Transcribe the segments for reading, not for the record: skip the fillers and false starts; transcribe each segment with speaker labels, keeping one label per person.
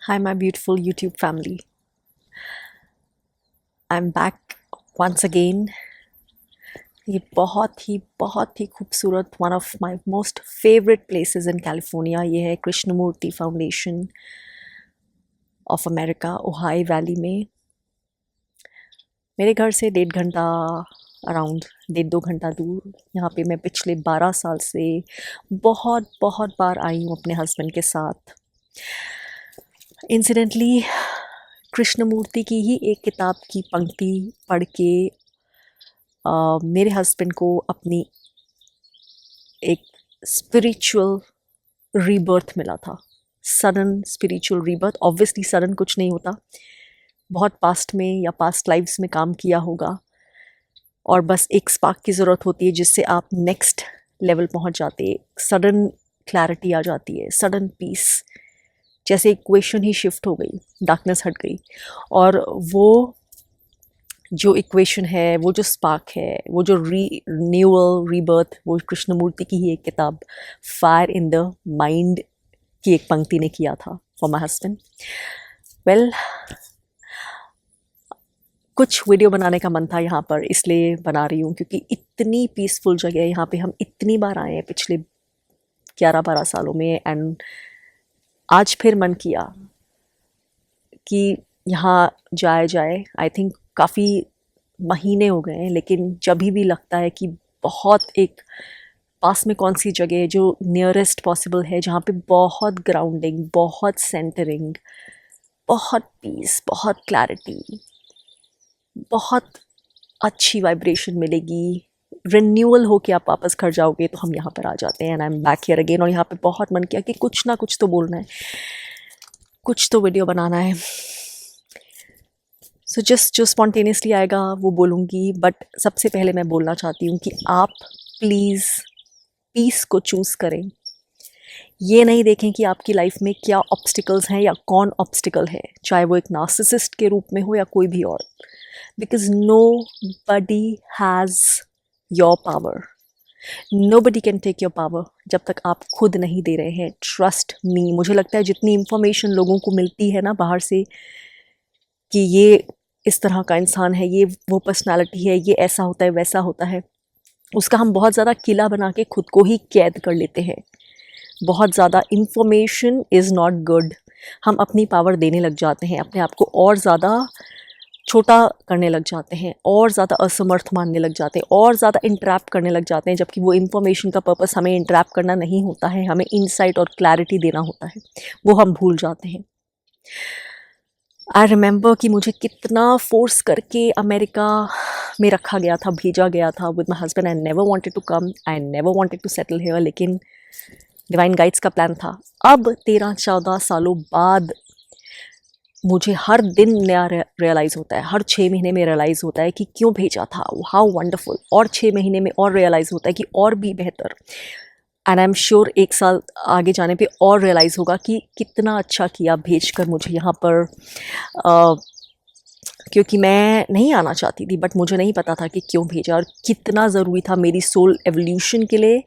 Speaker 1: Hi, my beautiful YouTube family. I'm back once again. ये बहुत ही खूबसूरत one of my most favourite places in California ये है Krishnamurti foundation of America Ojai valley में। मेरे घर से 1.5 घंटा अराउंड 1.5-2 घंटा दूर यहाँ पे मैं पिछले 12 साल से बहुत बार आई हूँ अपने हस्बैंड के साथ। इंसिडेंटली कृष्णमूर्ति की ही एक किताब की पंक्ति पढ़ के मेरे हस्बैंड को अपनी एक स्पिरिचुअल रीबर्थ मिला था। Sudden spiritual rebirth. Obviously sudden कुछ नहीं होता, बहुत पास्ट में या पास्ट लाइफ्स में काम किया होगा और बस एक स्पार्क की ज़रूरत होती है जिससे आप नेक्स्ट लेवल पहुंच जाते हैं। सडन क्लैरिटी आ जाती है, सडन पीस, जैसे इक्वेशन ही शिफ्ट हो गई, डार्कनेस हट गई। और वो जो इक्वेशन है, वो जो स्पार्क है, वो जो रीन्यूअल रीबर्थ, वो कृष्णमूर्ति की ही एक किताब फायर इन द माइंड की एक पंक्ति ने किया था फॉर माई हस्बैंड। वेल, कुछ वीडियो बनाने का मन था यहाँ पर, इसलिए बना रही हूँ क्योंकि इतनी पीसफुल जगह है यहाँ पे। हम इतनी बार आए हैं पिछले 11-12 सालों में एंड आज फिर मन किया कि यहाँ जाया जाए। आई थिंक काफ़ी महीने हो गए हैं, लेकिन जब भी लगता है कि बहुत एक पास में कौन सी जगह है जो नियरेस्ट पॉसिबल है, जहाँ पे बहुत ग्राउंडिंग, बहुत सेंटरिंग, बहुत पीस, बहुत क्लैरिटी, बहुत अच्छी वाइब्रेशन मिलेगी, रिन्यूअल हो के आप वापस घर जाओगे, तो हम यहाँ पर आ जाते हैं। And I am back here again. और यहाँ पे बहुत मन किया कि कुछ ना कुछ तो बोलना है, कुछ तो वीडियो बनाना है। सो जस्ट जो स्पॉन्टेनियसली आएगा वो बोलूँगी। बट सबसे पहले मैं बोलना चाहती हूँ कि आप प्लीज़ पीस को चूज़ करें। ये नहीं देखें कि आपकी लाइफ में क्या ऑब्स्टिकल्स हैं या कौन ऑब्स्टिकल है, चाहे वो एक नार्सिसिस्ट के रूप में हो या कोई भी और। Because nobody has your power, nobody can take your power जब तक आप खुद नहीं दे रहे हैं। Trust me. मुझे लगता है जितनी इंफॉर्मेशन लोगों को मिलती है ना बाहर से कि ये इस तरह का इंसान है, ये वो पर्सनालिटी है, ये ऐसा होता है, वैसा होता है, उसका हम बहुत ज़्यादा किला बना के खुद को ही कैद कर लेते हैं। बहुत ज़्यादा इंफॉर्मेशन इज़ नॉट गुड। हम अपनी पावर देने लग जाते हैं, अपने आप को और ज़्यादा छोटा करने लग जाते हैं, और ज़्यादा असमर्थ मानने लग जाते हैं, और ज़्यादा इंट्रैप करने लग जाते हैं, जबकि वो इंफॉर्मेशन का पर्पस हमें इंट्रैप करना नहीं होता है, हमें इंसाइट और क्लैरिटी देना होता है। वो हम भूल जाते हैं। आई रिमेंबर कि मुझे कितना फोर्स करके अमेरिका में रखा गया था, भेजा गया था with my husband. I never wanted to come, I never wanted to settle here, लेकिन डिवाइन गाइड्स का प्लान था। अब 13-14 सालों बाद मुझे हर दिन नया रियलाइज़ होता है, हर 6 महीने में रियलाइज़ होता है कि क्यों भेजा था, हाउ वंडरफुल। और 6 महीने में और रियलाइज़ होता है कि और भी बेहतर। एंड आई एम श्योर 1 साल आगे जाने पे और रियलाइज़ होगा कि कितना अच्छा किया भेजकर मुझे यहाँ पर। क्योंकि मैं नहीं आना चाहती थी, बट मुझे नहीं पता था कि क्यों भेजा और कितना ज़रूरी था मेरी सोल एवोल्यूशन के लिए,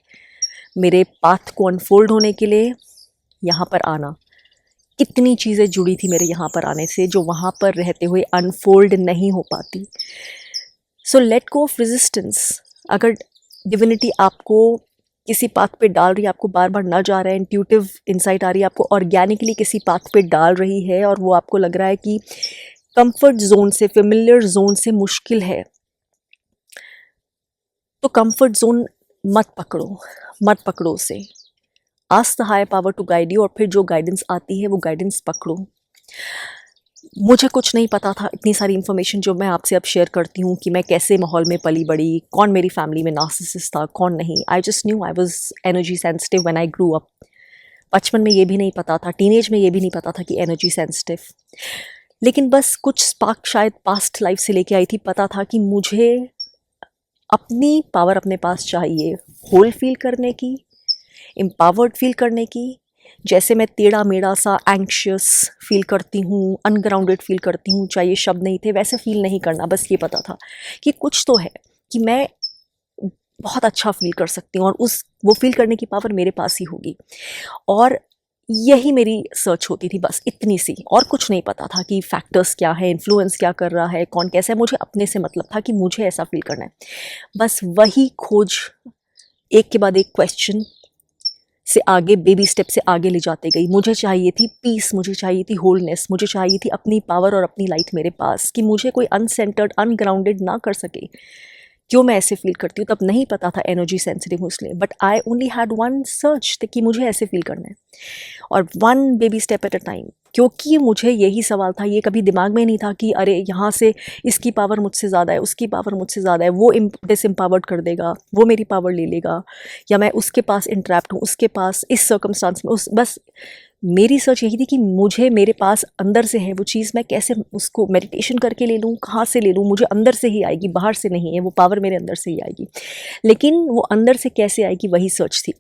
Speaker 1: मेरे पाथ को अनफोल्ड होने के लिए यहाँ पर आना। कितनी चीज़ें जुड़ी थी मेरे यहाँ पर आने से जो वहाँ पर रहते हुए अनफोल्ड नहीं हो पाती। So let go of resistance. अगर डिविनिटी आपको किसी पाथ पे डाल रही है, आपको बार बार न जा रहा है, इंट्यूटिव इंसाइट आ रही है, आपको ऑर्गेनिकली किसी पाथ पे डाल रही है और वो आपको लग रहा है कि कंफर्ट जोन से, फेमिलियर जोन से मुश्किल है, तो कंफर्ट जोन मत पकड़ो, मत पकड़ो उसे। Ask the higher power to guide you, और फिर जो गाइडेंस आती है वो गाइडेंस पकड़ो। मुझे कुछ नहीं पता था, इतनी सारी इन्फॉर्मेशन जो मैं आपसे अब शेयर करती हूँ कि मैं कैसे माहौल में पली बड़ी, कौन मेरी फैमिली में नार्सिसिस्ट था, कौन नहीं। I just new I was energy sensitive when I grew up. बचपन में ये भी नहीं पता था, टीनेज में ये भी नहीं पता था कि एनर्जी सेंसिटिव। लेकिन बस कुछ स्पार्क शायद पास्ट लाइफ से लेके आई थी। पता था कि मुझे अपनी पावर अपने पास चाहिए, होल फील करने की, एम्पावर्ड फील करने की। जैसे मैं टेढ़ा मेढ़ा सा एंक्शियस फील करती हूँ, अनग्राउंडेड फील करती हूँ, चाहे ये शब्द नहीं थे, वैसे फील नहीं करना। बस ये पता था कि कुछ तो है, कि मैं बहुत अच्छा फील कर सकती हूँ और वो फील करने की पावर मेरे पास ही होगी। और यही मेरी सर्च होती थी, बस इतनी सी, और कुछ नहीं पता था कि फैक्टर्स क्या है, इन्फ्लुएंस क्या कर रहा है, कौन कैसा है। मुझे अपने से मतलब था कि मुझे ऐसा फील करना है। बस वही खोज एक के बाद एक क्वेश्चन से आगे, बेबी स्टेप से आगे ले जाते गई। मुझे चाहिए थी पीस, मुझे चाहिए थी होलनेस, मुझे चाहिए थी अपनी पावर और अपनी लाइट मेरे पास, कि मुझे कोई अनसेंटर्ड अनग्राउंडेड ना कर सके। क्यों मैं ऐसे फील करती हूँ, तब नहीं पता था एनर्जी सेंसिटिव हूँ इसलिए, but I only had one search कि मुझे ऐसे फील करना है, और one baby step at a time. क्योंकि मुझे यही सवाल था, ये कभी दिमाग में नहीं था कि अरे यहाँ से इसकी पावर मुझसे ज़्यादा है, उसकी पावर मुझसे ज़्यादा है, वो डिसएम्पावर्ड कर देगा, वो मेरी पावर ले लेगा, या मैं उसके पास इंट्रैप्ट हूँ, उसके पास इस सर्कमस्टांस में उस, बस मेरी सोच यही थी कि मुझे मेरे पास अंदर से है वो चीज़, मैं कैसे उसको मेडिटेशन करके ले लूँ, कहाँ से ले लूँ, मुझे अंदर से ही आएगी, बाहर से नहीं है, वो पावर मेरे अंदर से ही आएगी। लेकिन वो अंदर से कैसे आएगी, वही सर्च थी।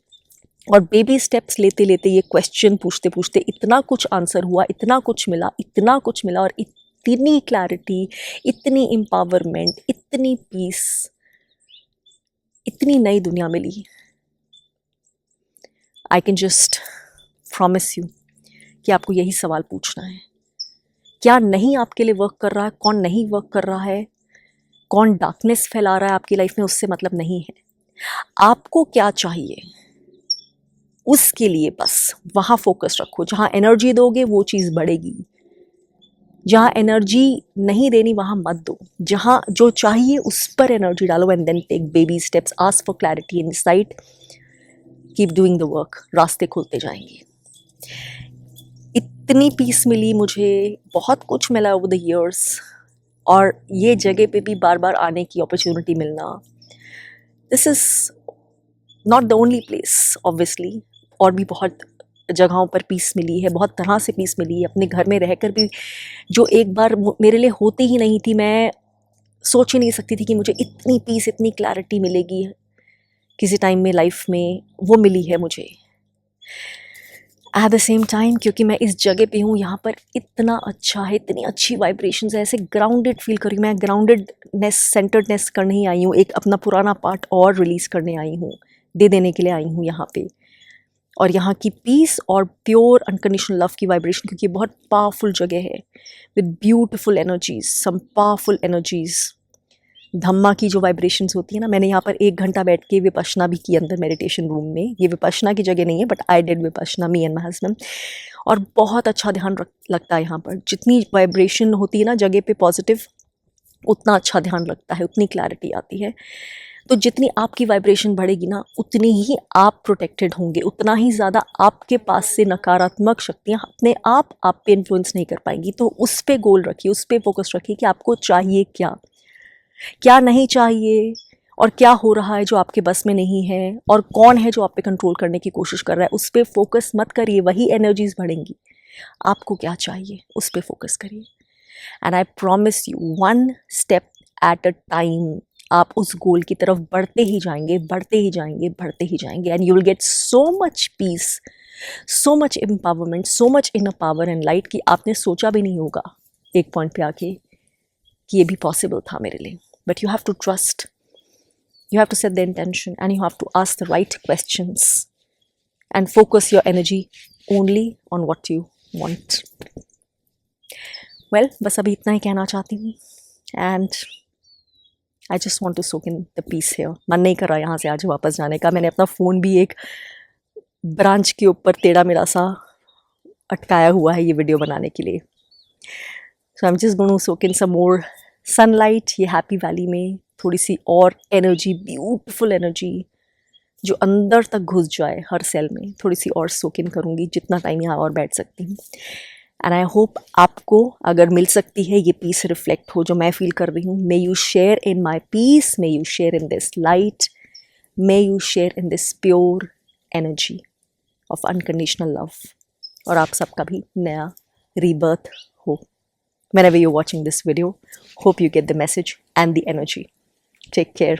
Speaker 1: और बेबी स्टेप्स लेते लेते, ये क्वेश्चन पूछते पूछते इतना कुछ आंसर हुआ, इतना कुछ मिला, इतना कुछ मिला, और इतनी क्लैरिटी, इतनी एम्पावरमेंट, इतनी पीस, इतनी नई दुनिया मिली। I can just promise you कि आपको यही सवाल पूछना है, क्या नहीं आपके लिए वर्क कर रहा है, कौन नहीं वर्क कर रहा है, कौन डार्कनेस फैला रहा है आपकी लाइफ में, उससे मतलब नहीं है। आपको क्या चाहिए, उसके लिए बस वहाँ फोकस रखो। जहाँ एनर्जी दोगे वो चीज़ बढ़ेगी, जहाँ एनर्जी नहीं देनी वहाँ मत दो। जहाँ जो चाहिए उस पर एनर्जी डालो, and then take baby steps, ask for clarity, insight, keep doing the work, रास्ते खुलते जाएंगे। इतनी पीस मिली मुझे, बहुत कुछ मिला ओवर द ईयर्स, और ये जगह पे भी बार बार आने की अपॉर्चुनिटी मिलना, this is not the only place obviously, और भी बहुत जगहों पर पीस मिली है, बहुत तरह से पीस मिली है। अपने घर में रहकर भी जो एक बार मेरे लिए होती ही नहीं थी, मैं सोच ही नहीं सकती थी कि मुझे इतनी पीस, इतनी क्लैरिटी मिलेगी किसी टाइम में लाइफ में, वो मिली है मुझे। एट द सेम टाइम, क्योंकि मैं इस जगह पे हूँ, यहाँ पर इतना अच्छा है, इतनी अच्छी वाइब्रेशंस है, ऐसे ग्राउंडेड फील कर रही हूँ मैं। ग्राउंडेडनेस, सेंटर्डनेस करने ही आई हूँ, एक अपना पुराना पार्ट और रिलीज़ करने आई हूँ, दे देने के लिए आई हूँ यहाँ पे। और यहाँ की पीस और प्योर अनकंडीशनल लव की वाइब्रेशन, क्योंकि बहुत पावरफुल जगह है with beautiful energies, some powerful energies. Dhamma की जो वाइब्रेशंस होती है ना, मैंने यहाँ पर 1 घंटा बैठ के विपश्यना भी की अंदर मेडिटेशन रूम में। ये विपश्यना की जगह नहीं है, but I did Vipassana, me and my husband. और बहुत अच्छा ध्यान लगता है यहाँ पर। जितनी वाइब्रेशन होती है ना जगह पे पॉजिटिव, उतना अच्छा ध्यान लगता है, उतनी क्लैरिटी आती है। तो जितनी आपकी वाइब्रेशन बढ़ेगी ना, उतनी ही आप प्रोटेक्टेड होंगे, उतना ही ज़्यादा आपके पास से नकारात्मक शक्तियाँ अपने आप पे इन्फ्लुएंस नहीं कर पाएंगी। तो उस पर गोल रखिए, उस पर फोकस रखिए कि आपको चाहिए क्या, क्या नहीं चाहिए, और क्या हो रहा है जो आपके बस में नहीं है, और कौन है जो आप पे कंट्रोल करने की कोशिश कर रहा है। उस पर फोकस मत करिए, वही एनर्जीज बढ़ेंगी। आपको क्या चाहिए उस पर फोकस करिए, and I promise you, one step at a time आप उस गोल की तरफ बढ़ते ही जाएंगे, बढ़ते ही जाएंगे, बढ़ते ही जाएंगे, and you will get so much peace, so much empowerment, so much inner power and light कि आपने सोचा भी नहीं होगा एक पॉइंट पे आके कि ये भी पॉसिबल था मेरे लिए। But you have to trust, you have to set the intention, and you have to ask the right questions and focus your energy only on what you want. Well, बस अभी इतना ही कहना चाहती हूँ, and I just want to soak in the peace here. मन नहीं कर रहा यहाँ से आज वापस जाने का। मैंने अपना फ़ोन भी एक ब्रांच के ऊपर टेढ़ा मेढ़ा सा अटकाया हुआ है ये वीडियो बनाने के लिए। So I'm just going to soak in some more sunlight ये हैप्पी वैली में, थोड़ी सी और एनर्जी, ब्यूटीफुल एनर्जी जो अंदर तक घुस जाए हर सेल में, थोड़ी सी और सोक इन करूँगी जितना टाइम यहाँ और बैठ सकती हूँ। एंड आई होप आपको अगर मिल सकती है ये पीस रिफ्लेक्ट हो जो मैं फील कर रही हूँ। May you share in my peace, may you share in this light, may you share in this pure energy of unconditional love, और आप सबका भी नया रीबर्थ हो। Whenever you're watching this video, hope you get the message and the energy. Take care.